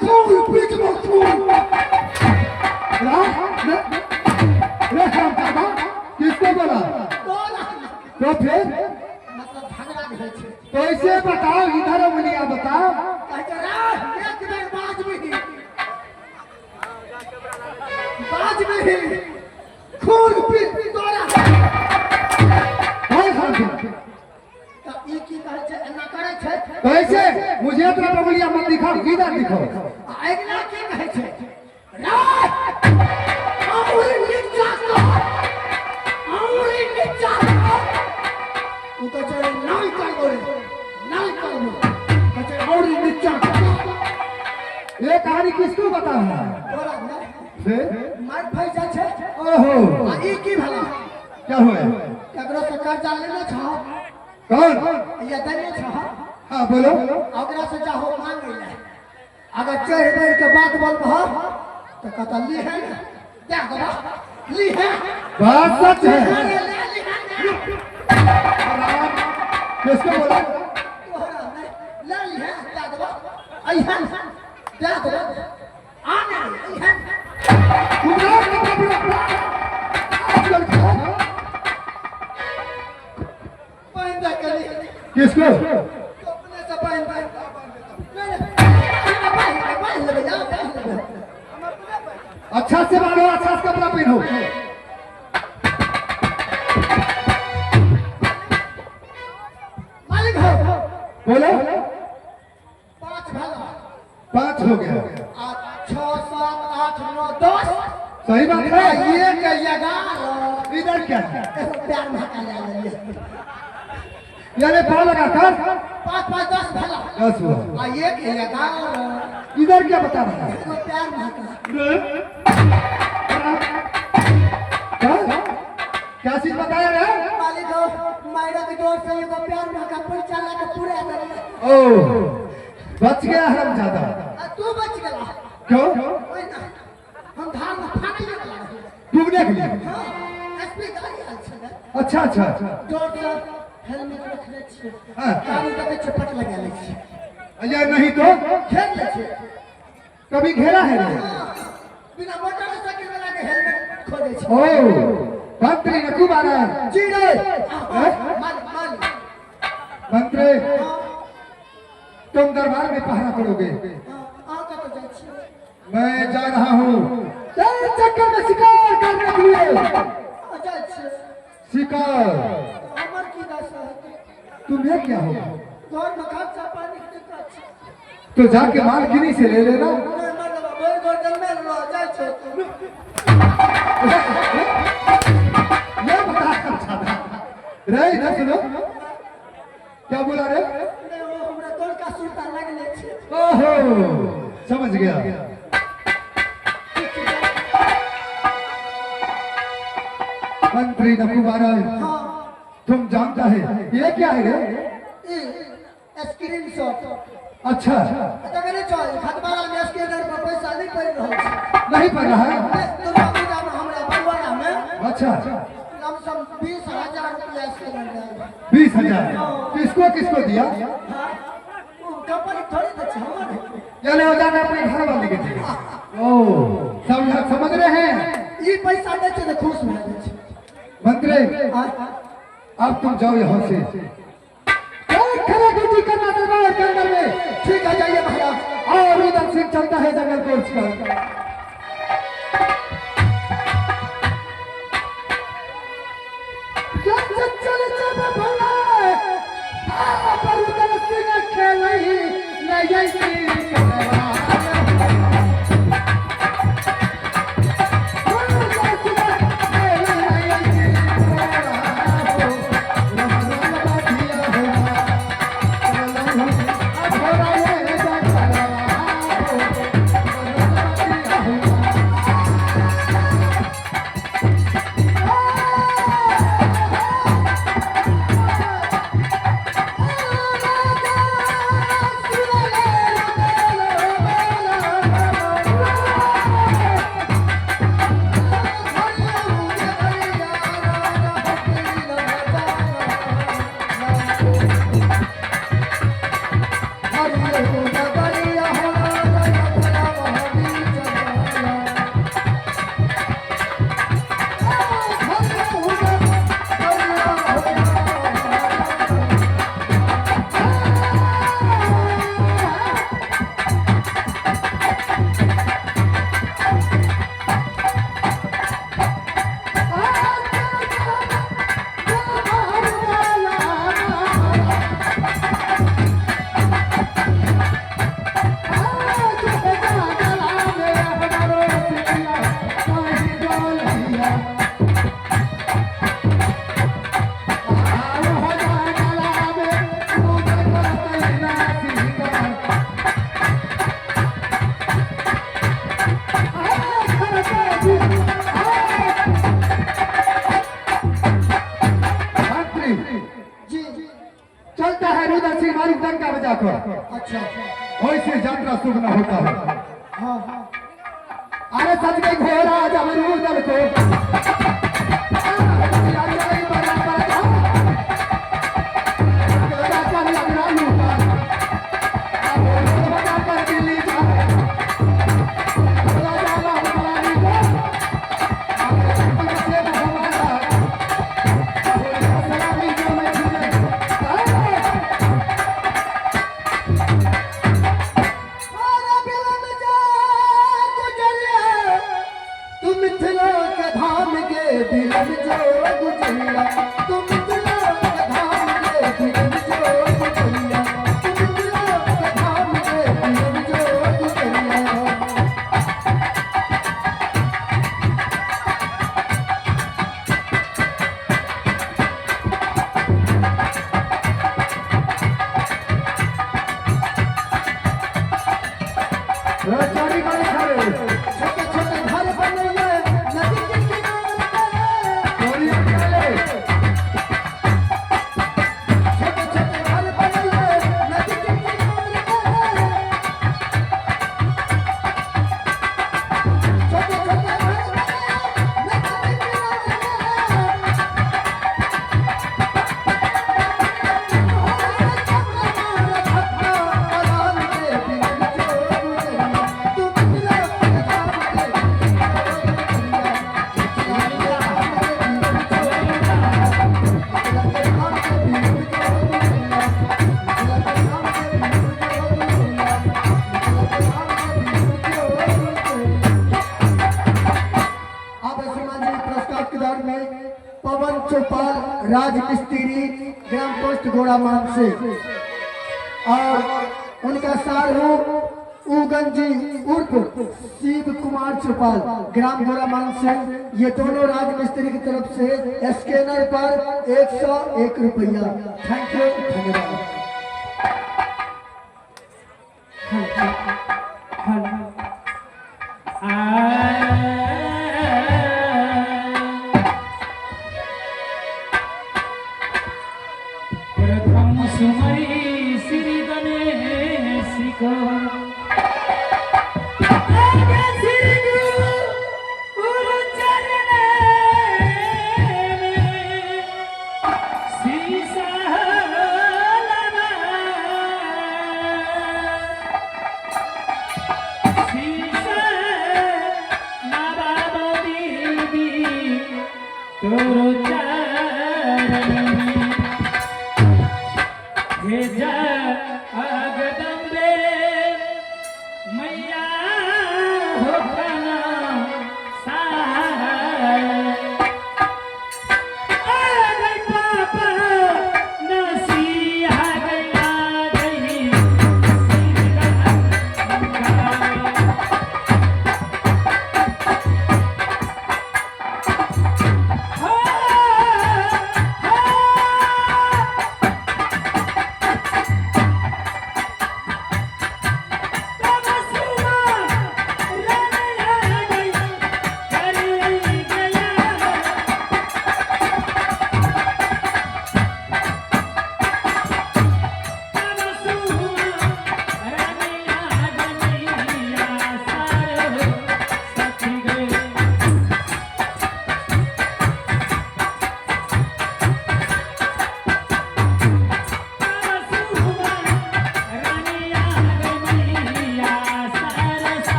खून बीच में खून किसको बोला? तो फिर मतलब झगड़ा भेल छे तो इसे बताओ, इधर उंगलियां बताओ। कहते रहे एक बेर बाज में ही खून पीट तोरा कौन खान थे? तो ई की कहै छै एना करै छै कैसे? मुझे अपना उंगलियां मत दिखाओ, इधर दिखाओ। अगला की कहै छै और नीचा वो तो चले नहीं कर बोले नहीं कर बोले कहते और नीचा ये कहानी किसको बता रहा है? तोरा ने फिर मार भाई जा छै ओहो आ ई की भला क्या हुआ? ककरो से कर्जा लेने छ कौन? या देने छ हाँ बोलो। ओकरा से जाहो मांग ले अगर चढ़ बढ़ के बात बोलबह तो कहता ली है क्या दबा ली है बात सच है। ले ली है किसको बोला? तोहरा नहीं ले ली है क्या दबा अइहन क्या दबा आने अइहन पाइन दे करी किसको? अपने से पाइन दे ले जा अच्छा से मारो, अच्छा से कपड़ा पहनो। मालिक हो बोलो। 5 भला 5 हो गया। 6 7 8 9 10 सही बात है। ये के 11 इधर क्या है? प्यार महका ले लिए यानी पाँव लगा कर 5 5 10 भला 10 हुआ। आ ये के 11 इधर क्या बता रहा है? प्यार महका क्या चीज बताया रे? मालिक हो मायरा के जोर से ये प्यार महका परिचय ला के पूरे कर ओ बच गया हरामजादा। तू बच गया क्यों? ओए ना हम धान में फाने लगा डूबने के लिए। एसपी गाड़ी आल छे अच्छा अच्छा। जोर से हेलमेट रखले छे हाँ। कान के चपट लगा ले छे या नहीं तो घेर ले छे कभी घेरा है रे? बिना मोटरसाइकिल वाला के हेलमेट खोले छे ओ मंत्री ने खूब आ रहा है। जी रे मान मंत्री तुम दरबार में पहरा करोगे। आ का तो जाय छे मैं जा रहा हूँ तेरे चक्कर में शिकार करने के लिए। आ जाय छे शिकार? हमर की दशा है तुम्हें क्या होगा? घर में खर्चा पानी के दिक्कत छे तो जाके मालकिनी से ले लेना। नहीं मतलब बोल घर जल में रह जाय छे ये बता चाहता रे, इधर सुनो। क्या बोला रे? नहीं वो हमरा तोड़ का सूता लगले छे ओहो समझ गया। मंत्री नकुबारा तुम जानता है ये क्या है रे? स्क्रीनशॉट अच्छा तो कहले चल खतबारा में स्कैनर पर पैसा नहीं पड़ रहा है नहीं पड़ रहा है। दुर्गा पूजा में हमरा बड़वाड़ा में अच्छा लमसम 20,000 रुपया स्कैनर दिया 20,000 किसको किसको दिया? हां वो कंपनी थोड़ी तो हमर है चले हो जाना अपने घर वाले के दिया। ओ समझ रहे हैं? ई पैसा दे छे तो खुश हो जाए छे मंत्री अब तुम जाओ यहाँ से। खड़ा ड्यूटी करना दरबार के अंदर में। ठीक है जाइए महाराज और उधर सिंह चलता है जंगल कोर्स का। चले चले भला पर उधर सिंह खेले ले जाई शुभ न होता है। हाँ हाँ अरे सच में घोड़ा जब रूदल को पवन चौपाल राजमिस्त्री ग्राम पोस्ट घोड़ामान से और उनका सारू उगंजी उर्फ शिव कुमार चौपाल ग्राम घोड़ामान से, ये दोनों राजमिस्त्री की तरफ से स्कैनर पर 101 रुपया। थैंक यू, धन्यवाद। सुमरी श्री गणेश को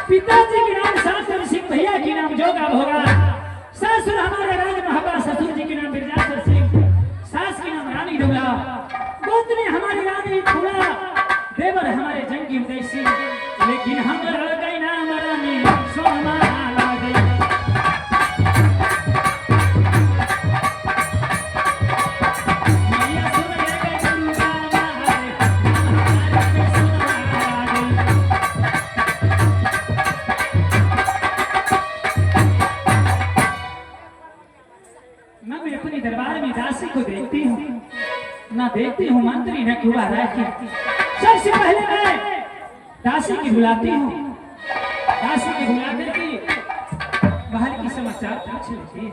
पिताजी के नाम शास्त्र सिंह, भैया के नाम जोगा भोगा, ससुर हमारे राज महाबा, ससुर जी के नाम बिरजासर सिंह, सास के नाम रानी डुमला, गोतनी हमारी रानी फूला, देवर हमारे जंगी उदय सिंह, लेकिन हम रह गए नाम रानी सोमा लागे। मैया सुन ले गए दुर्गा मारे, हमारे सोमा लागे। मैं भी अपने दरबार में दासी को देखती हूँ, ना देखती हूँ मंत्री न क्यों की। सबसे पहले मैं दासी की बुलाती हूँ, दासी की बुला करके बाहर की समाचार पूछ लेती है।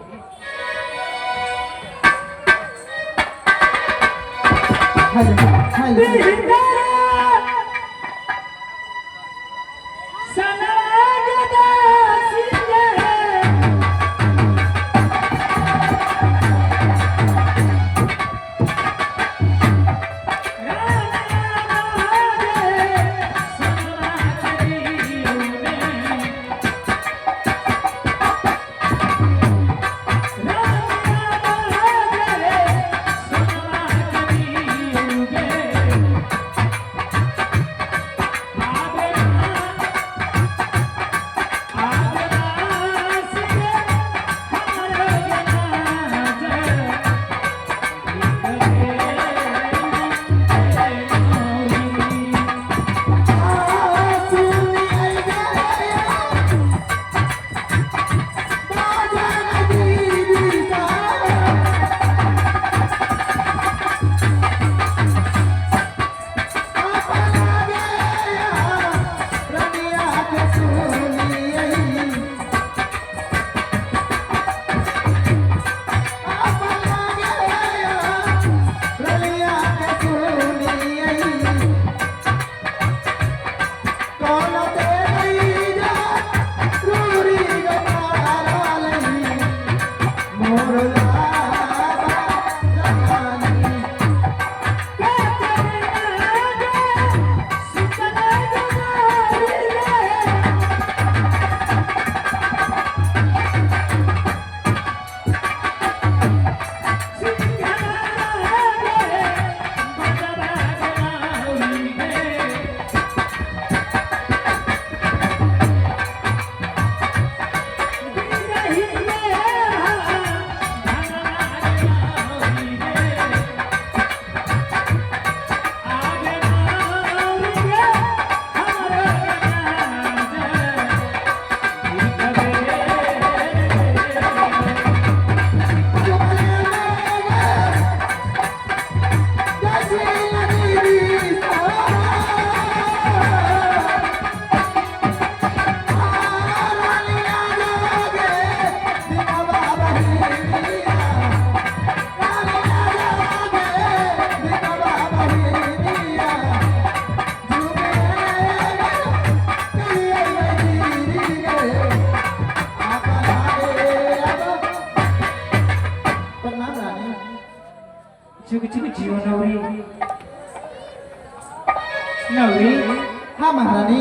हाँ महारानी।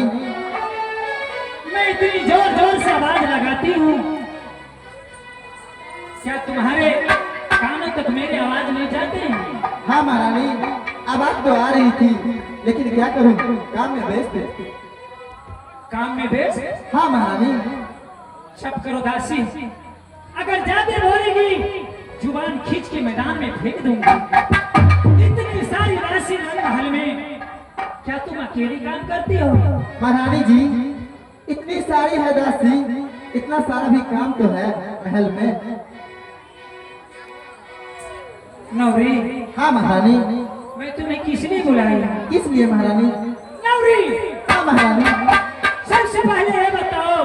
मैं इतनी जोर जोर से आवाज लगाती हूँ, क्या तुम्हारे कानों तक मेरी आवाज नहीं जाती? हाँ महारानी, आवाज तो आ रही थी, लेकिन क्या करूँ, काम में व्यस्त थे। काम में व्यस्त? हाँ महारानी। चुप करो दासी, अगर ज्यादा बोलेगी जुबान खींच के मैदान में फेंक दूंगी। इतनी सारी राशि महल में क्या तुम अकेली काम करती हो? महारानी जी, इतनी सारी है दासी, इतना सारा भी काम तो है महल में। नौरी। हाँ महारानी। मैं तुम्हें किस लिए बुलाई? किस लिए महारानी? नौरी। हाँ महारानी। सबसे पहले ये बताओ,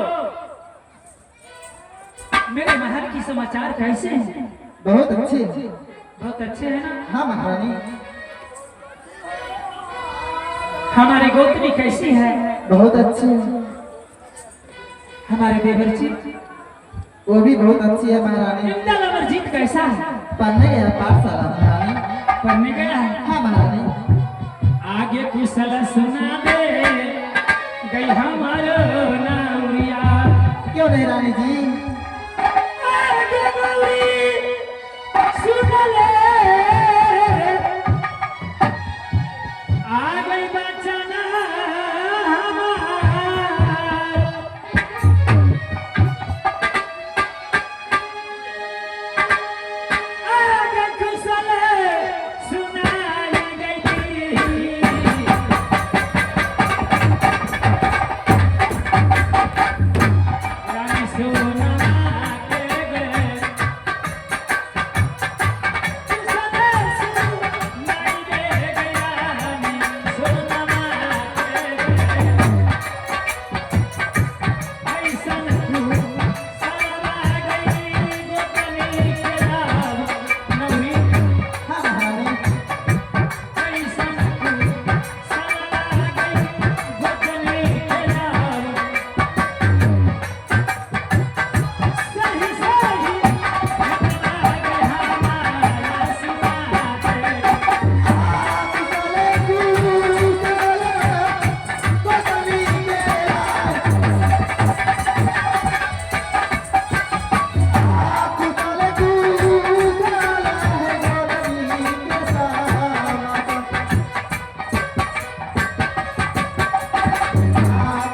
मेरे महल की समाचार कैसे हैं? बहुत अच्छे। बहुत अच्छे हैं ना? हाँ महारानी। हमारी गोतनी कैसी है? बहुत अच्छी है। हमारे देवरजी? वो भी बहुत अच्छी है महारानी। इंदल अमरजीत कैसा है? पढ़ने गया पाठशाला महारानी। पढ़ने गया है? हाँ महारानी। आगे कुशल सुना दे गई हमारो नाम क्यों नहीं रानी जी? आगे गौरी सुन ले, आ गई बचना हमार, आगे कुशल सुनाई गई थी। रानी सोना के गए, कुशल सुनाई दे गई, रानी सोना के गए। ऐसन तू सरमा गई गोतनी के लाभ नवी, हाँ महारानी। ऐसन तू सरमा गई गोतनी के लाभ। सही सही घटना गई हमारा सुनाते, कुशले कुशले गोतनी के लाल, कुशले कुशले गोतनी के साथ,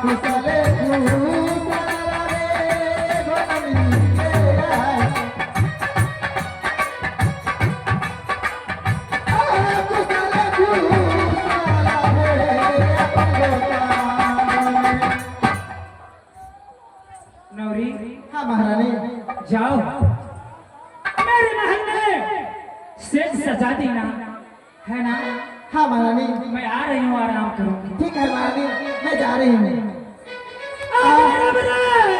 कुशले कुशले गोतनी के लाल, कुशले कुशले। नौरी हाँ महारानी। जाओ मेरे महल में सेज सजा देना है ना। हाँ महारानी। मैं आ रही हूँ, आराम करूंगी। ठीक है महारानी, मैं जा रही हूँ।